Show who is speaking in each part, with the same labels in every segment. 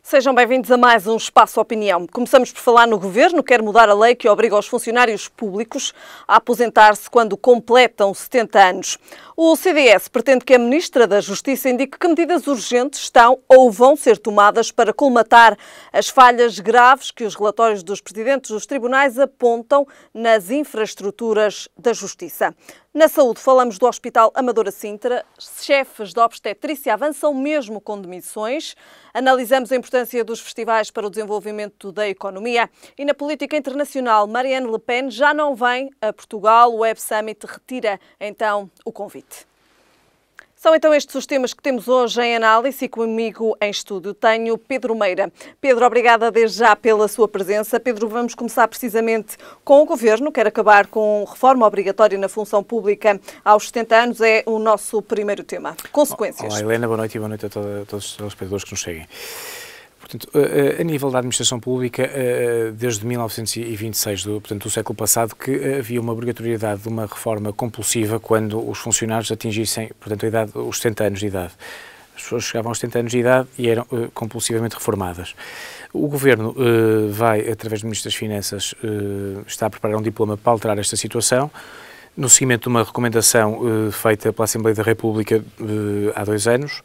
Speaker 1: Sejam bem-vindos a mais um Espaço Opinião. Começamos por falar no Governo, quer mudar a lei que obriga os funcionários públicos a aposentar-se quando completam 70 anos. O CDS pretende que a Ministra da Justiça indique que medidas urgentes estão ou vão ser tomadas para colmatar as falhas graves que os relatórios dos presidentes dos tribunais apontam nas infraestruturas da Justiça. Na saúde, falamos do Hospital Amadora Sintra. Chefes de obstetrícia avançam mesmo com demissões. Analisamos a importância dos festivais para o desenvolvimento da economia. E na política internacional, Marine Le Pen já não vem a Portugal. O Web Summit retira então o convite. São então estes os temas que temos hoje em análise e comigo em estúdio tenho Pedro Meira. Pedro, obrigada desde já pela sua presença. Pedro, vamos começar precisamente com o Governo. Quer acabar com reforma obrigatória na função pública aos 70 anos. É o nosso primeiro tema. Consequências.
Speaker 2: Olá, Helena, boa noite e boa noite a todos os telespectadores que nos seguem. Portanto, a nível da administração pública, desde 1926, do século passado, que havia uma obrigatoriedade de uma reforma compulsiva quando os funcionários atingissem, portanto, os 70 anos de idade. As pessoas chegavam aos 70 anos de idade e eram compulsivamente reformadas. O Governo vai, através do Ministro das Finanças, está a preparar um diploma para alterar esta situação, no seguimento de uma recomendação feita pela Assembleia da República há 2 anos.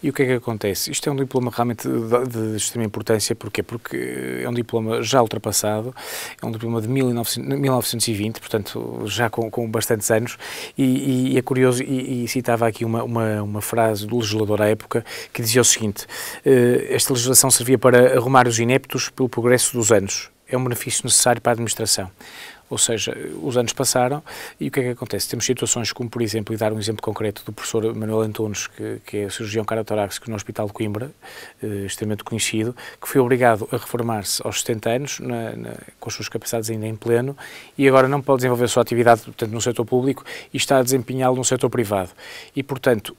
Speaker 2: E o que é que acontece? Isto é um diploma realmente de extrema importância. Porquê? Porque é um diploma já ultrapassado, é um diploma de 1920, portanto já com bastantes anos, e é curioso, e citava aqui uma frase do legislador à época, que dizia o seguinte: esta legislação servia para arrumar os ineptos pelo progresso dos anos. É um benefício necessário para a administração. Ou seja, os anos passaram e o que é que acontece? Temos situações como, por exemplo, e dar um exemplo concreto do professor Manuel Antunes, que é cirurgião caratoráxico no Hospital de Coimbra, extremamente conhecido, que foi obrigado a reformar-se aos 70 anos, com as suas capacidades ainda em pleno, e agora não pode desenvolver a sua atividade, portanto, no setor público e está a desempenhá-lo no setor privado. E, portanto,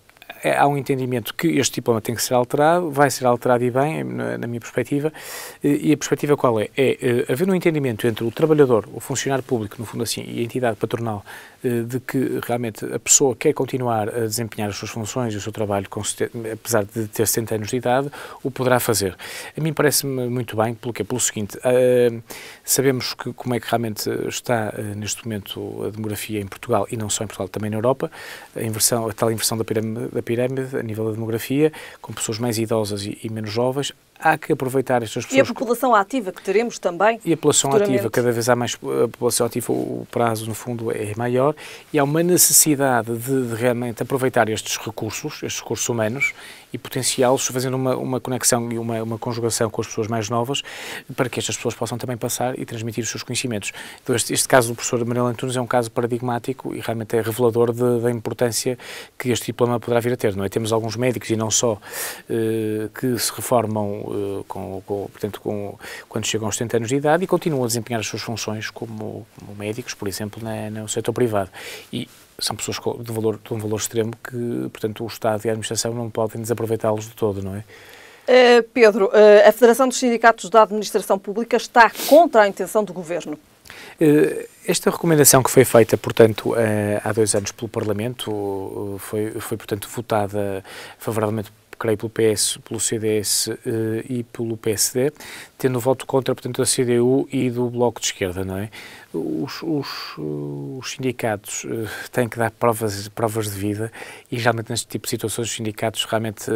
Speaker 2: há um entendimento que este diploma tem que ser alterado, vai ser alterado e bem, na minha perspectiva, e a perspectiva qual é? É haver um entendimento entre o trabalhador, o funcionário público, no fundo assim, e a entidade patronal, de que realmente a pessoa quer continuar a desempenhar as suas funções e o seu trabalho, apesar de ter 70 anos de idade, o poderá fazer. A mim parece-me muito bem, pelo seguinte: sabemos como é que realmente está neste momento a demografia em Portugal, e não só em Portugal, também na Europa, a tal inversão da pirâmide a nível da demografia, com pessoas mais idosas e menos jovens. Há que aproveitar estas pessoas.
Speaker 1: E a população ativa que teremos também.
Speaker 2: E a população ativa, cada vez há mais a população ativa, o prazo, no fundo, é maior, e há uma necessidade de realmente aproveitar estes recursos humanos, e potenciá-los, fazendo uma conexão e uma conjugação com as pessoas mais novas, para que estas pessoas possam também passar e transmitir os seus conhecimentos. Então, este caso do professor Manuel Antunes é um caso paradigmático e realmente é revelador da importância que este diploma poderá vir a ter, não é? Temos alguns médicos, e não só, que se reformam quando chegam aos 70 anos de idade e continuam a desempenhar as suas funções como médicos, por exemplo, no setor privado. E são pessoas de um valor extremo que, portanto, o Estado e a administração não podem desaproveitá-los de todo, não é?
Speaker 1: Pedro, a Federação dos Sindicatos da Administração Pública está contra a intenção do Governo.
Speaker 2: Esta recomendação que foi feita, portanto, há 2 anos pelo Parlamento, foi portanto, votada favoravelmente, creio, pelo PS, pelo CDS e pelo PSD, tendo o voto contra, portanto, da CDU e do Bloco de Esquerda, não é? Os sindicatos têm que dar provas de vida, e realmente neste tipo de situações os sindicatos realmente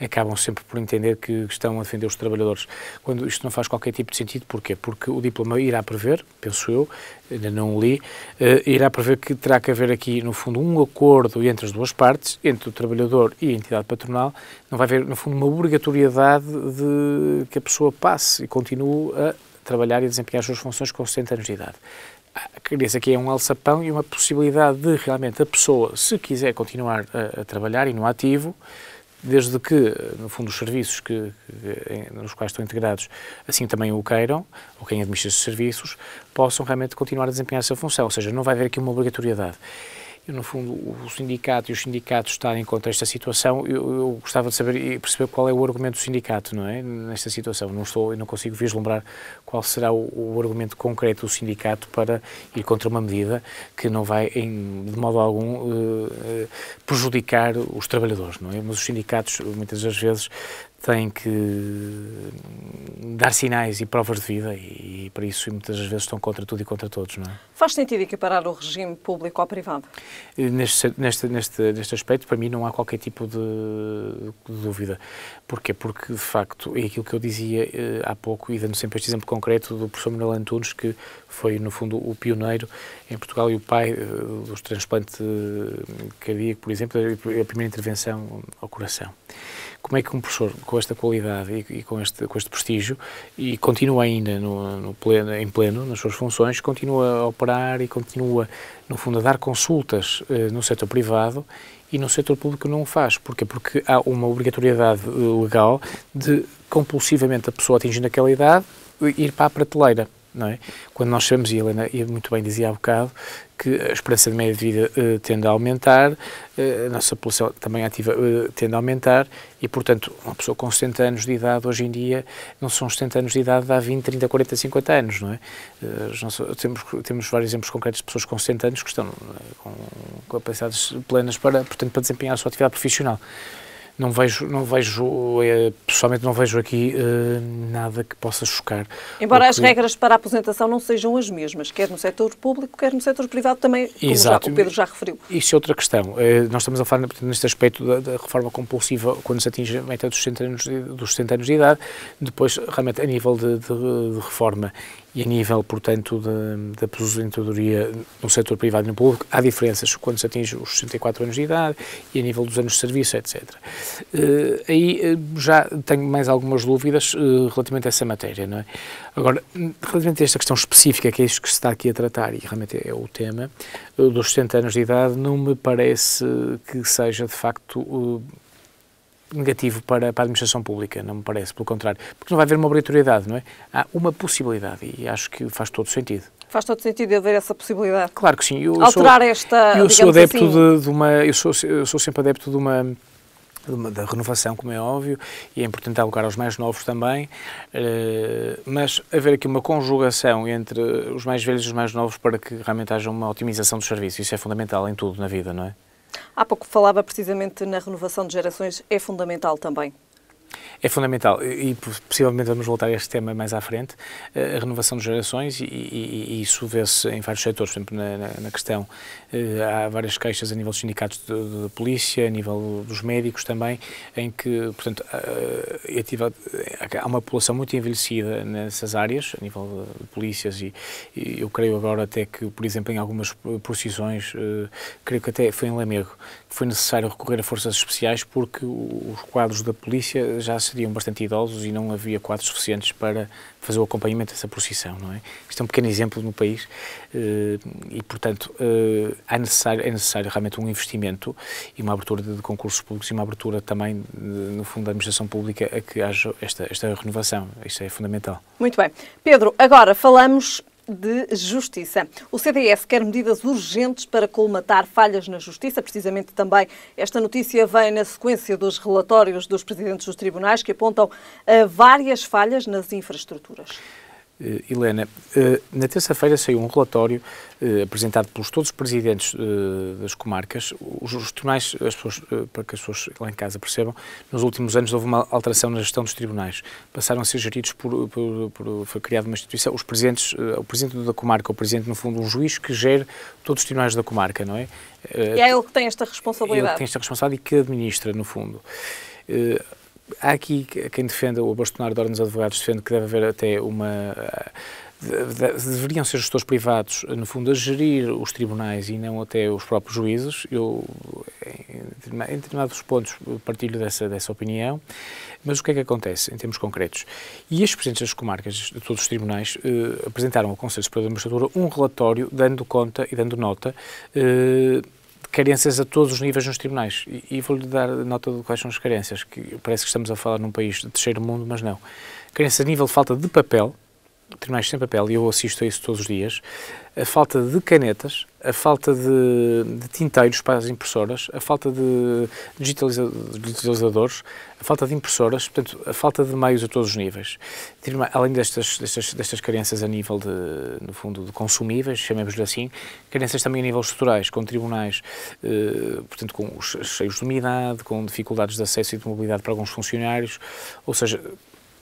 Speaker 2: acabam sempre por entender que estão a defender os trabalhadores, quando isto não faz qualquer tipo de sentido. Porquê? Porque o diploma irá prever, penso eu, ainda não o li, irá prever que terá que haver aqui, no fundo, um acordo entre as duas partes, entre o trabalhador e a entidade patronal. Não vai haver, no fundo, uma obrigatoriedade de que a pessoa passe e continue a trabalhar e desempenhar as suas funções com 60 anos de idade. Cria-se aqui um alçapão e uma possibilidade de realmente a pessoa, se quiser continuar a trabalhar e no ativo, desde que, no fundo, os serviços nos quais estão integrados assim também o queiram, ou quem administra esses serviços, possam realmente continuar a desempenhar essa função. Ou seja, não vai haver aqui uma obrigatoriedade. No fundo, o sindicato e os sindicatos estarem contra esta situação, eu gostava de saber e perceber qual é o argumento do sindicato, não é? Nesta situação. Eu não consigo vislumbrar qual será o argumento concreto do sindicato para ir contra uma medida que não vai, de modo algum, prejudicar os trabalhadores, não é? Mas os sindicatos, muitas das vezes, têm que dar sinais e provas de vida e para isso muitas vezes estão contra tudo e contra todos, não é?
Speaker 1: Faz sentido equiparar o regime público ao privado?
Speaker 2: Neste aspecto, para mim, não há qualquer tipo de dúvida. Porquê? Porque, de facto, é aquilo que eu dizia há pouco, e dando sempre este exemplo concreto do professor Manuel Antunes, que foi, no fundo, o pioneiro em Portugal e o pai dos transplantes cardíacos, por exemplo, a primeira intervenção ao coração. Como é que um professor com esta qualidade e com este prestígio, e continua ainda em pleno, nas suas funções, continua a operar e continua, no fundo, a dar consultas no setor privado e no setor público não o faz? Porquê? Porque há uma obrigatoriedade legal de, compulsivamente, a pessoa atingindo aquela idade, ir para a prateleira. Não é? Quando nós sabemos, e a Helena muito bem dizia há bocado, que a esperança de média de vida tende a aumentar, a nossa população também ativa tende a aumentar e, portanto, uma pessoa com 70 anos de idade hoje em dia não são 70 anos de idade de há 20, 30, 40, 50 anos, não é? Temos vários exemplos concretos de pessoas com 60 anos que estão com capacidades plenas para desempenhar a sua atividade profissional. Pessoalmente não vejo aqui nada que possa chocar.
Speaker 1: Embora as regras para a aposentação não sejam as mesmas, quer no setor público, quer no setor privado também, como o Pedro já referiu.
Speaker 2: Isso é outra questão. Nós estamos a falar, portanto, neste aspecto da reforma compulsiva, quando se atinge a meta dos 60 anos de idade, depois, realmente, a nível de reforma e a nível, portanto, da aposentadoria no setor privado e no público, há diferenças quando se atinge os 64 anos de idade e a nível dos anos de serviço, etc. Aí já tenho mais algumas dúvidas relativamente a essa matéria, não é? Agora, relativamente a esta questão específica, que é isto que se está aqui a tratar, e realmente é o tema, dos 60 anos de idade, não me parece que seja, de facto, negativo para a administração pública, não me parece, pelo contrário, porque não vai haver uma obrigatoriedade, não é? Há uma possibilidade e acho que faz todo sentido.
Speaker 1: Faz todo sentido haver essa possibilidade?
Speaker 2: Claro que sim.
Speaker 1: Alterar esta,
Speaker 2: eu sou adepto
Speaker 1: assim,
Speaker 2: eu sou sempre adepto da renovação, como é óbvio, e é importante dar lugar aos mais novos também, mas haver aqui uma conjugação entre os mais velhos e os mais novos para que realmente haja uma otimização dos serviços, isso é fundamental em tudo na vida, não é?
Speaker 1: Há pouco falava precisamente na renovação de gerações, é fundamental também.
Speaker 2: É fundamental e possivelmente vamos voltar a este tema mais à frente, a renovação de gerações e isso vê-se em vários setores, por exemplo, na questão, há várias queixas a nível dos sindicatos de polícia, a nível dos médicos também, em que, portanto, há uma população muito envelhecida nessas áreas, a nível de polícias e eu creio agora até que, por exemplo, em algumas procissões, creio que até foi em Lamego, foi necessário recorrer a forças especiais porque os quadros da polícia já seriam bastante idosos e não havia quadros suficientes para fazer o acompanhamento dessa procissão, não é? Isto é um pequeno exemplo no país e, portanto, é necessário realmente um investimento e uma abertura de concursos públicos e uma abertura também, no fundo, da administração pública a que haja esta renovação. Isso é fundamental.
Speaker 1: Muito bem. Pedro, agora falamos de justiça. O CDS quer medidas urgentes para colmatar falhas na justiça. Precisamente também esta notícia vem na sequência dos relatórios dos presidentes dos tribunais que apontam a várias falhas nas infraestruturas.
Speaker 2: Helena, na terça-feira saiu um relatório apresentado pelos todos os presidentes das comarcas. Os tribunais, para que as pessoas lá em casa percebam, nos últimos anos houve uma alteração na gestão dos tribunais. Passaram a ser geridos foi criada uma instituição, o presidente da comarca, o presidente, no fundo, um juiz que gere todos os tribunais da comarca, não é?
Speaker 1: E é ele que tem esta responsabilidade.
Speaker 2: Ele que tem esta responsabilidade e que administra, no fundo. Há aqui quem defenda, o bastonário da Ordem dos Advogados defende que deve haver até deveriam ser gestores privados, no fundo, a gerir os tribunais e não até os próprios juízes. Eu, em determinados pontos, partilho dessa opinião, mas o que é que acontece em termos concretos? E estes presidentes das comarcas, de todos os tribunais, apresentaram ao Conselho Superior da Magistratura um relatório dando conta e dando nota carências a todos os níveis nos tribunais. E vou-lhe dar nota de quais são as carências, que parece que estamos a falar num país de terceiro mundo, mas não. Carências a nível de falta de papel, tribunais sem papel, e eu assisto a isso todos os dias, a falta de canetas, a falta de tinteiros para as impressoras, a falta de digitalizadores, a falta de impressoras, portanto, a falta de meios a todos os níveis. Além destas carências a nível, no fundo, de consumíveis, chamemos-lhe assim, carências também a nível estruturais, com tribunais, portanto, cheios de umidade, com dificuldades de acesso e de mobilidade para alguns funcionários, ou seja,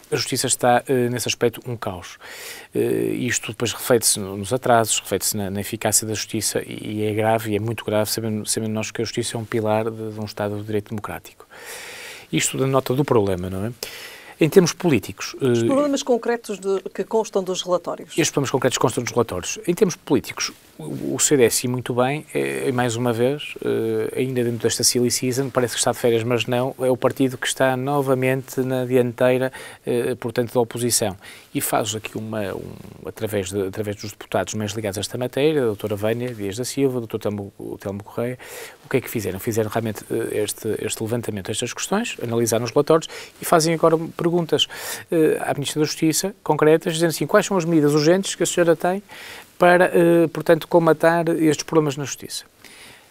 Speaker 2: a Justiça está, nesse aspecto, um caos. Isto depois reflete-se nos atrasos, reflete-se na eficácia da Justiça e é grave, e é muito grave, sabendo nós que a Justiça é um pilar de um Estado de Direito Democrático. Isto denota do problema, não é? Em termos políticos...
Speaker 1: Os problemas concretos que constam dos relatórios.
Speaker 2: Estes problemas concretos constam dos relatórios. Em termos políticos, o CDS, e muito bem, mais uma vez, ainda dentro desta silly season, parece que está de férias, mas não, é o partido que está novamente na dianteira, portanto, da oposição. E faz aqui através dos deputados mais ligados a esta matéria, a doutora Vânia Dias da Silva, o doutor Telmo Correia, o que é que fizeram? Fizeram realmente este levantamento destas questões, analisaram os relatórios e fazem agora perguntas à Ministra da Justiça, concretas, dizendo assim, quais são as medidas urgentes que a senhora tem para, portanto, colmatar estes problemas na Justiça.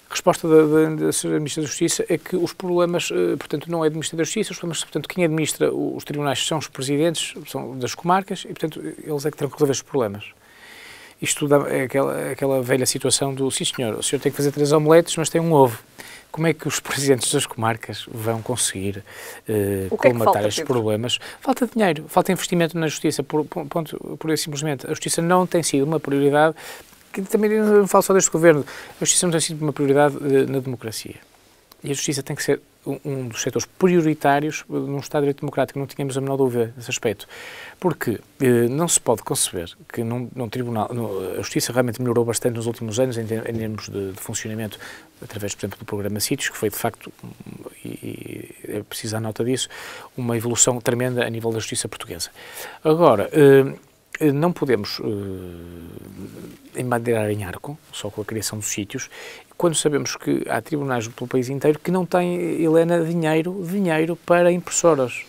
Speaker 2: A resposta da senhora Ministra da Justiça é que os problemas, portanto, não é do Ministério da Justiça, os problemas, portanto, quem administra os tribunais são os presidentes, são das comarcas, e, portanto, eles é que terão que resolver estes problemas. Isto é aquela velha situação do, sim senhor, o senhor tem que fazer 3 omeletes, mas tem um ovo. Como é que os presidentes das comarcas vão conseguir colmatar estes problemas? Falta dinheiro, falta investimento na Justiça, por simplesmente. A Justiça não tem sido uma prioridade, que também não falo só deste governo, a Justiça não tem sido uma prioridade na democracia. E a Justiça tem que ser um dos setores prioritários num Estado de Direito Democrático, não tínhamos a menor dúvida nesse aspecto. Porque não se pode conceber que num tribunal... a Justiça realmente melhorou bastante nos últimos anos em termos de funcionamento, através, por exemplo, do programa Sítios, que foi, de facto, e é preciso dar nota disso, uma evolução tremenda a nível da Justiça portuguesa. Agora, não podemos embandeirar em arco, só com a criação dos sítios, quando sabemos que há tribunais pelo país inteiro que não têm, Helena, dinheiro para impressoras.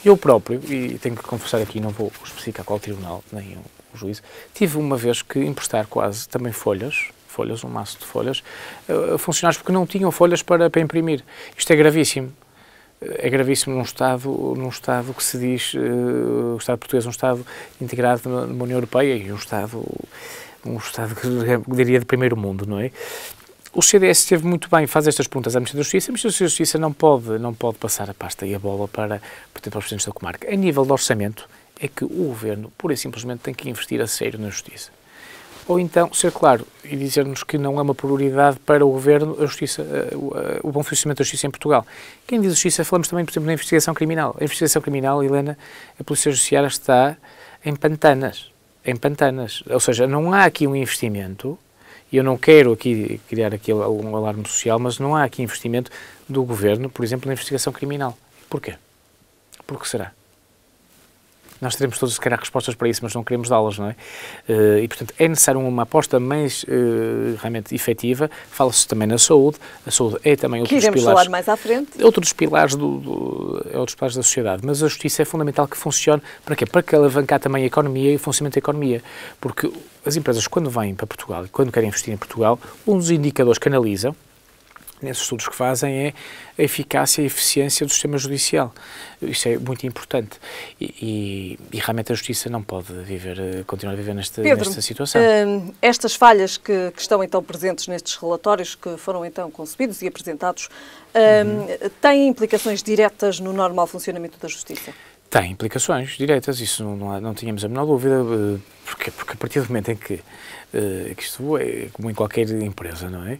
Speaker 2: Eu próprio, e tenho que confessar aqui, não vou especificar qual tribunal, nem o juízo, tive uma vez que emprestar quase também folhas, um maço de folhas, a funcionários porque não tinham folhas para imprimir. Isto é gravíssimo. É gravíssimo num Estado que se diz, o Estado português é um Estado integrado na União Europeia e um Estado que eu diria de primeiro mundo, não é? O CDS esteve muito bem, faz estas perguntas à Ministra da Justiça, a Ministra da Justiça não pode passar a pasta e a bola para os presidentes da comarca. A nível de orçamento, é que o Governo, pura e simplesmente, tem que investir a sério na Justiça. Ou então, ser claro e dizer-nos que não é uma prioridade para o Governo a Justiça, o bom funcionamento da Justiça em Portugal. Quem diz Justiça, falamos também, por exemplo, da investigação criminal. A investigação criminal, Helena, a Polícia Judiciária está em pantanas. Ou seja, não há aqui um investimento, e eu não quero aqui criar aqui um alarme social, mas não há aqui investimento do Governo, por exemplo, na investigação criminal. Porquê? Por que será? Nós teremos todos, se calhar, respostas para isso, mas não queremos dá-las, não é? E, portanto, é necessário uma aposta mais realmente efetiva. Fala-se também na saúde. A saúde é também outro dos pilares...
Speaker 1: Que iremos falar mais à frente.
Speaker 2: Outro dos pilares, outros pilares da sociedade. Mas a Justiça é fundamental que funcione. Para quê? Para que alavancar também a economia e o funcionamento da economia. Porque as empresas, quando vêm para Portugal e quando querem investir em Portugal, um dos indicadores que analisam, nesses estudos que fazem, é a eficácia e a eficiência do sistema judicial. Isso é muito importante. E realmente a Justiça não pode continuar a viver nesta situação.
Speaker 1: Estas falhas que estão então presentes nestes relatórios que foram então concebidos e apresentados, têm implicações diretas no normal funcionamento da Justiça?
Speaker 2: Tem implicações diretas, isso não tínhamos a menor dúvida, porque a partir do momento em que isto é como em qualquer empresa, não é?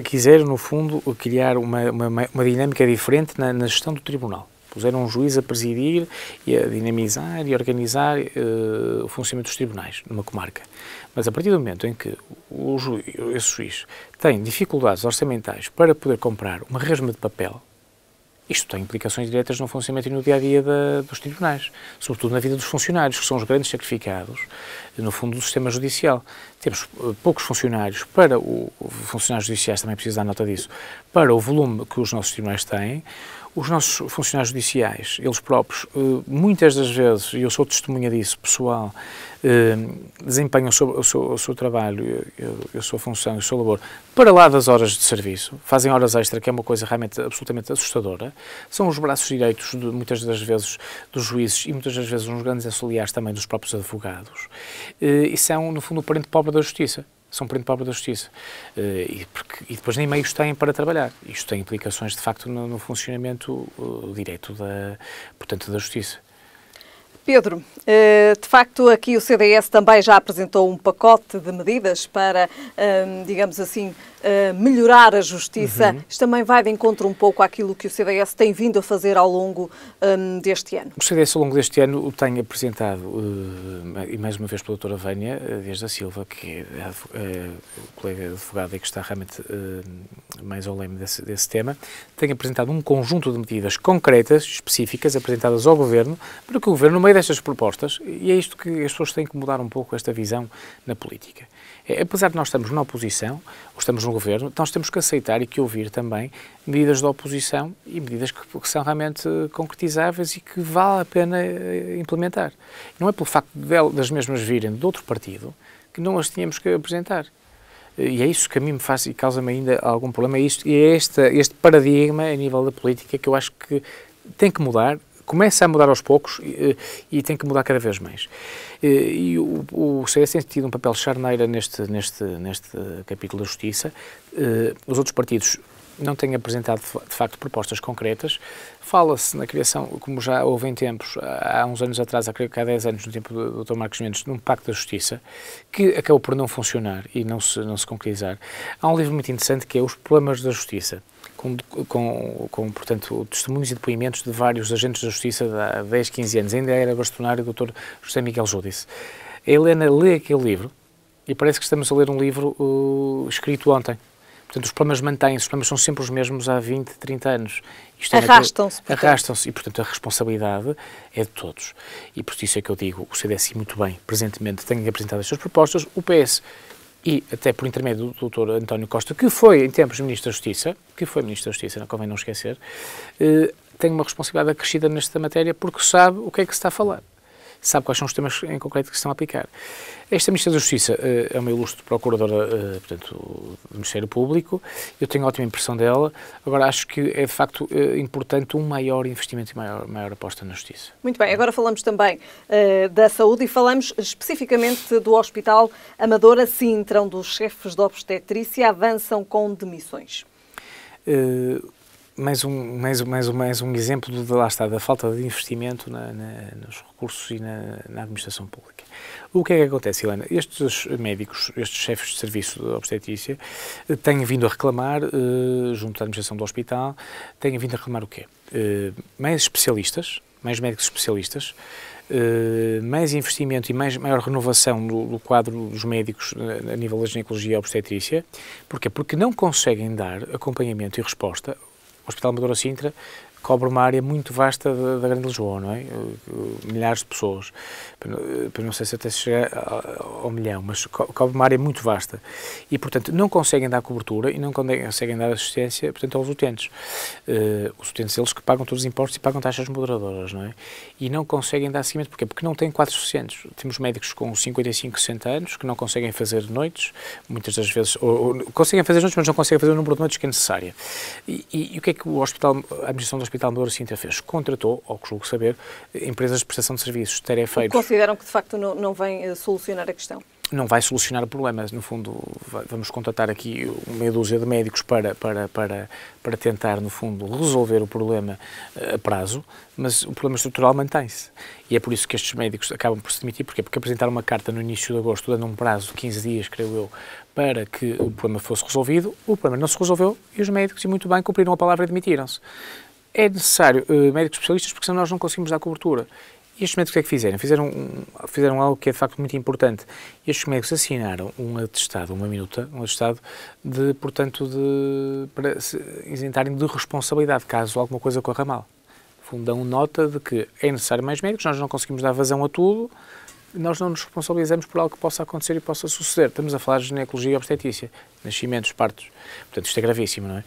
Speaker 2: Quiser, no fundo, criar uma dinâmica diferente na gestão do tribunal. Puseram um juiz a presidir e a dinamizar e a organizar o funcionamento dos tribunais numa comarca. Mas a partir do momento em que esse juiz tem dificuldades orçamentais para poder comprar uma resma de papel, isto tem implicações diretas no funcionamento e no dia-a-dia dos tribunais, sobretudo na vida dos funcionários, que são os grandes sacrificados, no fundo, do sistema judicial. Temos poucos funcionários funcionários judiciais, também preciso dar nota disso, para o volume que os nossos tribunais têm. os nossos funcionários judiciais, eles próprios, muitas das vezes, e eu sou testemunha disso, pessoal, desempenham o seu trabalho, a sua função, o seu labor, para lá das horas de serviço, fazem horas extra, que é uma coisa realmente absolutamente assustadora, são os braços direitos, muitas das vezes, dos juízes e muitas das vezes uns grandes auxiliares também dos próprios advogados, e são, no fundo, o parente pobre da justiça. São parente pobre da justiça. E depois nem meios têm para trabalhar. Isto tem implicações, de facto, no funcionamento direto da justiça.
Speaker 1: Pedro, de facto aqui o CDS também já apresentou um pacote de medidas para, digamos assim, melhorar a justiça. Isto também vai de encontro um pouco àquilo que o CDS tem vindo a fazer ao longo deste ano.
Speaker 2: O CDS ao longo deste ano o tem apresentado, e mais uma vez pela doutora Vânia Dias da Silva, que é o colega advogado e que está realmente mais ao leme desse tema, tem apresentado um conjunto de medidas concretas, específicas, apresentadas ao Governo, para que o Governo, no meio destas propostas, e é isto que as pessoas têm que mudar um pouco esta visão na política. Apesar de nós estarmos na oposição, ou estamos no Governo, nós temos que aceitar e que ouvir também medidas da oposição e medidas que são realmente concretizáveis e que vale a pena implementar. Não é pelo facto das mesmas virem de outro partido que não as tínhamos que apresentar. E é isso que a mim me faz e causa-me ainda algum problema. É este paradigma a nível da política que eu acho que tem que mudar. Começa a mudar aos poucos e tem que mudar cada vez mais. E o CDS tem tido um papel charneira neste capítulo da Justiça. Os outros partidos não têm apresentado, de facto, propostas concretas. Fala-se na criação, como já houve em tempos, há uns anos atrás, há 10 anos, no tempo do Dr. Marcos Mendes, num Pacto da Justiça, que acabou por não funcionar e não se concretizar. Há um livro muito interessante que é Os Problemas da Justiça, portanto, testemunhos e depoimentos de vários agentes da Justiça de há 10, 15 anos. Ainda era bastonário o Dr. José Miguel Júdice. A Helena lê aquele livro e parece que estamos a ler um livro escrito ontem. Portanto, os problemas mantêm-se, os problemas são sempre os mesmos há 20, 30 anos.
Speaker 1: Arrastam-se.
Speaker 2: Arrastam-se e, portanto, a responsabilidade é de todos. E por isso é que eu digo, o CDS muito bem, presentemente, tem apresentado as suas propostas, o PS e até por intermédio do Dr. António Costa, que foi em tempos Ministro da Justiça, não convém não esquecer, tem uma responsabilidade acrescida nesta matéria porque sabe o que é que se está a falar. Sabe quais são os temas em concreto que se estão a aplicar. Esta Ministra da Justiça é uma ilustre procuradora, portanto, do Ministério Público. Eu tenho ótima impressão dela. Agora, acho que é, de facto, importante um maior investimento e maior aposta na Justiça.
Speaker 1: Muito bem. Agora falamos também da saúde e falamos especificamente do Hospital Amadora Sintra, onde os chefes de obstetrícia avançam com demissões.
Speaker 2: Mais um exemplo da falta de investimento nos recursos e na administração pública. O que é que acontece, Helena? Estes médicos, estes chefes de serviço de obstetrícia, têm vindo a reclamar, junto à administração do hospital, têm vindo a reclamar o quê? Mais especialistas, mais médicos especialistas, mais investimento e maior renovação do quadro dos médicos a nível da ginecologia e obstetrícia. Porquê? Porque não conseguem dar acompanhamento e resposta. O Hospital Amadora Sintra cobre uma área muito vasta da Grande Lisboa, não é? Milhares de pessoas. Não sei se até chegar ao milhão, mas cobre uma área muito vasta. E, portanto, não conseguem dar cobertura e não conseguem dar assistência, portanto, aos utentes. Os utentes, eles que pagam todos os impostos e pagam taxas moderadoras, não é? E não conseguem dar seguimento. Porquê? Porque não têm quadros suficientes. Temos médicos com 55, 60 anos que não conseguem fazer noites, muitas das vezes, ou conseguem fazer noites, mas não conseguem fazer o número de noites que é necessário. E o que é que a administração do Hospital Amadora Sintra fez? Contratou, ao que julgo saber, empresas de prestação de serviços, tarefeiros.
Speaker 1: Consideram que, de facto, não vem solucionar a questão?
Speaker 2: Não vai solucionar o problema. No fundo, vamos contratar aqui meia dúzia de médicos para tentar, no fundo, resolver o problema a prazo, mas o problema estrutural mantém-se. E é por isso que estes médicos acabam por se demitir. Porquê? Porque apresentaram uma carta no início de agosto, dando um prazo de 15 dias, creio eu, para que o problema fosse resolvido. O problema não se resolveu e os médicos, e muito bem, cumpriram a palavra e demitiram-se. É necessário médicos especialistas porque senão nós não conseguimos dar cobertura. E estes médicos o que é que fizeram? Fizeram algo que é de facto muito importante. Estes médicos assinaram um atestado, uma minuta, um atestado para se isentarem de responsabilidade, caso alguma coisa corra mal. No fundo, dão nota de que é necessário mais médicos, nós não conseguimos dar vazão a tudo, nós não nos responsabilizamos por algo que possa acontecer e possa suceder. Estamos a falar de ginecologia e obstetrícia. nascimentos, partos. Portanto, isto é gravíssimo, não é?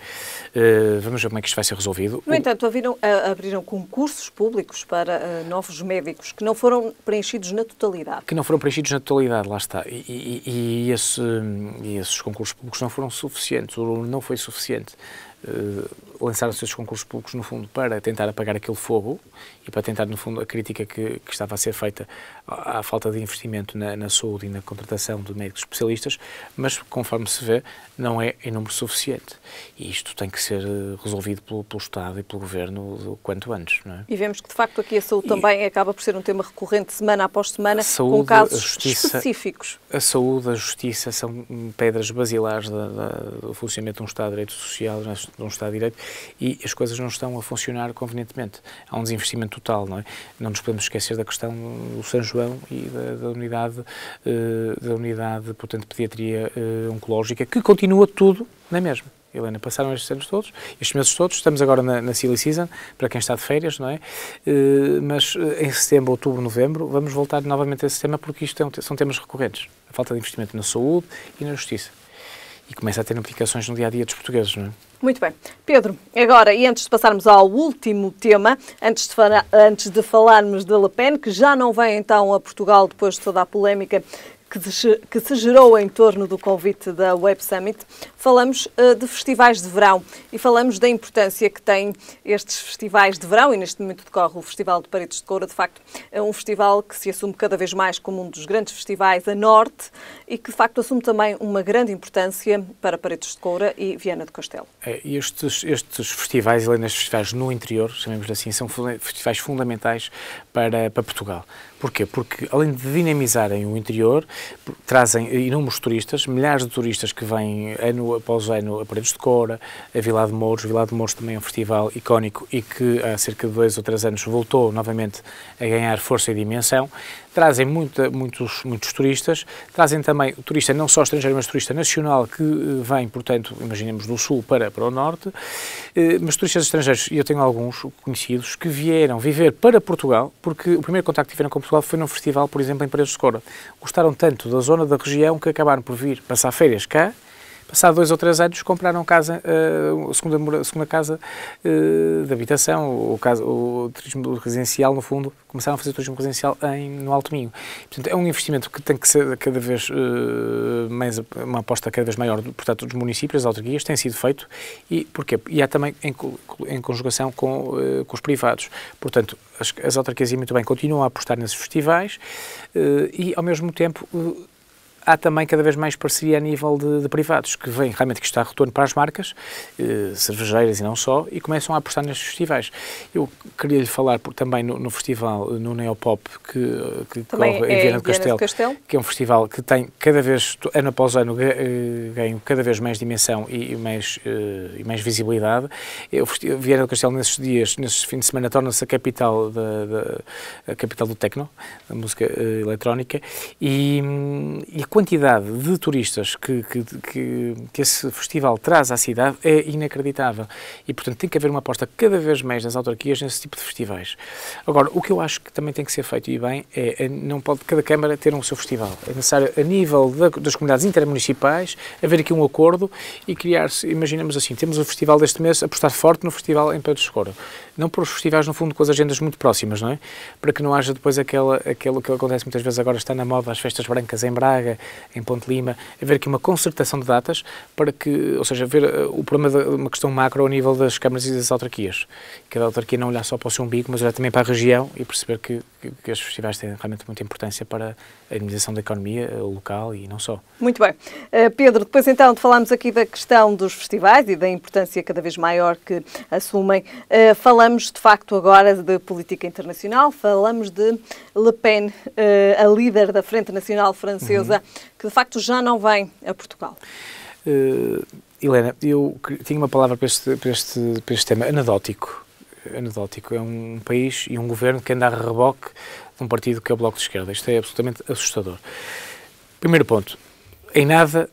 Speaker 2: Vamos ver como é que isto vai ser resolvido.
Speaker 1: No entanto, abriram concursos públicos para novos médicos que não foram preenchidos na totalidade.
Speaker 2: Que não foram preenchidos na totalidade, lá está. E esses concursos públicos não foram suficientes, ou não foi suficiente. Lançaram-se esses concursos públicos, no fundo, para tentar apagar aquele fogo e para tentar, no fundo, a crítica que estava a ser feita à falta de investimento na saúde e na contratação de médicos especialistas, mas, conforme se vê, não é em número suficiente. E isto tem que ser resolvido pelo Estado e pelo Governo o quanto antes, não é?
Speaker 1: E vemos que, de facto, aqui a saúde também acaba por ser um tema recorrente semana após semana,
Speaker 2: saúde,
Speaker 1: com casos específicos.
Speaker 2: A saúde, a justiça são pedras basilares do funcionamento de um Estado de Direito Social, de um Estado de Direito, e as coisas não estão a funcionar convenientemente. Há um desinvestimento total, não é? Não nos podemos esquecer da questão do São João e da unidade, portanto, de pediatria oncológica, que continua tudo na mesma. Helena, passaram estes anos todos, estes meses todos, estamos agora na silly season, para quem está de férias, não é? Mas em setembro, outubro, novembro, vamos voltar novamente a esse tema, porque isto são temas recorrentes. A falta de investimento na saúde e na justiça. E começa a ter implicações no dia-a-dia dos portugueses, não é?
Speaker 1: Muito bem. Pedro, agora, e antes de passarmos ao último tema, antes de falarmos de Le Pen, que já não vem então a Portugal depois de toda a polémica que se gerou em torno do convite da Web Summit, falamos de festivais de verão e falamos da importância que têm estes festivais de verão, e neste momento decorre o Festival de Paredes de Coura. De facto, é um festival que se assume cada vez mais como um dos grandes festivais a norte e que de facto assume também uma grande importância para Paredes de Coura e Viana do Castelo.
Speaker 2: E estes festivais, Helena, estes festivais no interior, chamemos assim, são festivais fundamentais para Portugal. Porquê? Porque, além de dinamizarem o interior, trazem inúmeros turistas, milhares de turistas que vêm ano após ano a Paredes de Coura, a Vilar de Mouros. Vilar de Mouros também é um festival icónico e que há cerca de 2 ou 3 anos voltou novamente a ganhar força e dimensão. Trazem muitos turistas, trazem também o turista não só estrangeiro, mas turista nacional que vem, portanto, imaginemos do sul para o norte, mas turistas estrangeiros, e eu tenho alguns conhecidos, que vieram viver para Portugal, porque o primeiro contacto que tiveram com Portugal foi num festival, por exemplo, em Paredes de Coura. Gostaram tanto da zona da região que acabaram por vir passar férias cá. Passado 2 ou 3 anos, compraram casa, a segunda casa de habitação, o turismo residencial, no fundo, começaram a fazer turismo residencial no Alto Minho. Portanto, é um investimento que tem que ser cada vez mais, uma aposta cada vez maior, portanto, dos municípios, das autarquias, tem sido feito. E porquê? E há também em conjugação com os privados. Portanto, as autarquias, muito bem, continuam a apostar nesses festivais e, ao mesmo tempo, há também cada vez mais parceria a nível de privados, que vêm realmente que está a retorno para as marcas, cervejeiras e não só, e começam a apostar nestes festivais. Eu queria lhe falar também no festival, no Neopop, que corre em Viana do Castelo, que é um festival que tem cada vez, ano após ano, ganha cada vez mais dimensão e mais visibilidade. Viana do Castelo, nesses fins de semana, torna-se a capital do techno, da música eletrónica, e a quantidade de turistas que esse festival traz à cidade é inacreditável. E, portanto, tem que haver uma aposta cada vez mais das autarquias nesse tipo de festivais. Agora, o que eu acho que também tem que ser feito, e bem, não pode cada Câmara ter um seu festival. É necessário, a nível das comunidades intermunicipais, haver aqui um acordo e criar-se, imaginemos assim, temos o festival deste mês, apostar forte no festival em Paredes de Coura. Não por os festivais, no fundo, com as agendas muito próximas, não é? Para que não haja depois aquilo que acontece muitas vezes agora, está na moda, as festas brancas em Braga, em Ponte Lima, haver aqui uma concertação de datas para que, ou seja, ver o problema de uma questão macro ao nível das câmaras e das autarquias. Cada autarquia não olhar só para o seu umbigo, mas olhar também para a região e perceber que estes festivais têm realmente muita importância para a dinamização da economia local e não só.
Speaker 1: Muito bem. Pedro, depois então de falarmos aqui da questão dos festivais e da importância cada vez maior que assumem, falamos de facto agora de política internacional, falamos de Le Pen, a líder da Frente Nacional Francesa, que de facto já não vem a Portugal.
Speaker 2: Helena, eu tinha uma palavra para este tema, anedótico. É um país e um governo que anda a reboque de um partido que é o Bloco de Esquerda. Isto é absolutamente assustador. Primeiro ponto, em nada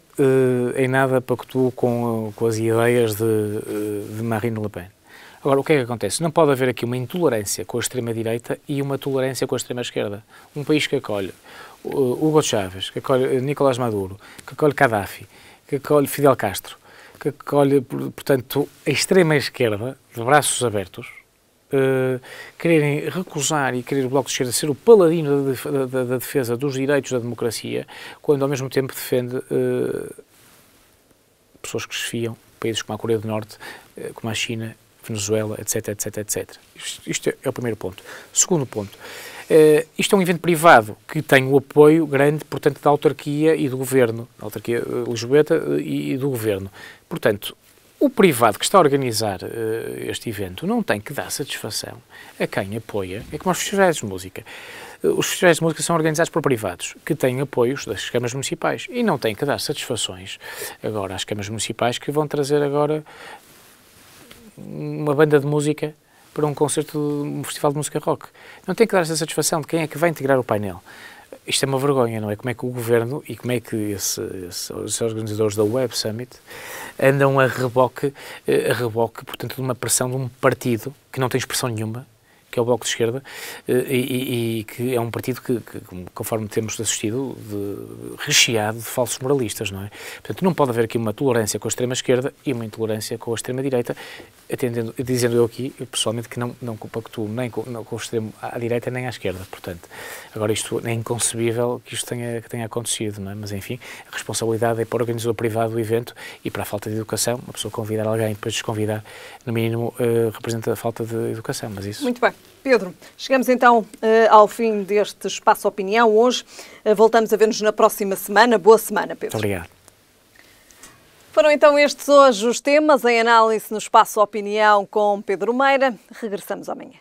Speaker 2: pactuo com as ideias de Marine Le Pen. Agora, o que é que acontece? Não pode haver aqui uma intolerância com a extrema-direita e uma tolerância com a extrema-esquerda. Um país que acolhe Hugo Chávez, que acolhe Nicolás Maduro, que acolhe Gaddafi, que acolhe Fidel Castro, que acolhe, portanto, a extrema-esquerda, de braços abertos, quererem recusar e querer o Bloco de Esquerda ser o paladino da defesa dos direitos da democracia, quando ao mesmo tempo defende pessoas que desfiam, países como a Coreia do Norte, como a China, Venezuela, etc, etc, etc. Isto é o primeiro ponto. Segundo ponto, isto é um evento privado que tem o apoio grande, portanto, da autarquia e do governo, da autarquia lisboeta e do governo. Portanto, o privado que está a organizar este evento não tem que dar satisfação a quem apoia. É como os festivais de música. Os festivais de música são organizados por privados, que têm apoios das câmaras municipais e não têm que dar satisfações agora às câmaras municipais que vão trazer agora uma banda de música para um concerto, um festival de música rock. Não tem que dar essa satisfação de quem é que vai integrar o painel. Isto é uma vergonha, não é? Como é que o Governo e como é que esses organizadores da Web Summit andam a reboque, portanto, de uma pressão de um partido que não tem expressão nenhuma, que é o Bloco de Esquerda, e que é um partido que, conforme temos assistido, recheado de falsos moralistas, não é? Portanto, não pode haver aqui uma tolerância com a extrema-esquerda e uma intolerância com a extrema-direita, dizendo eu aqui, pessoalmente, que não compactuo nem com o extremo à direita nem à esquerda. Portanto, agora isto é inconcebível que isto tenha acontecido, não é? Mas, enfim, a responsabilidade é para o organizador privado do evento e para a falta de educação. Uma pessoa convidar alguém e depois desconvidar, no mínimo, representa a falta de educação, mas isso...
Speaker 1: Muito bem. Pedro, chegamos então ao fim deste Espaço Opinião. Hoje voltamos a ver-nos na próxima semana. Boa semana, Pedro.
Speaker 2: Muito obrigado.
Speaker 1: Foram então estes hoje os temas em análise no Espaço Opinião com Pedro Meira. Regressamos amanhã.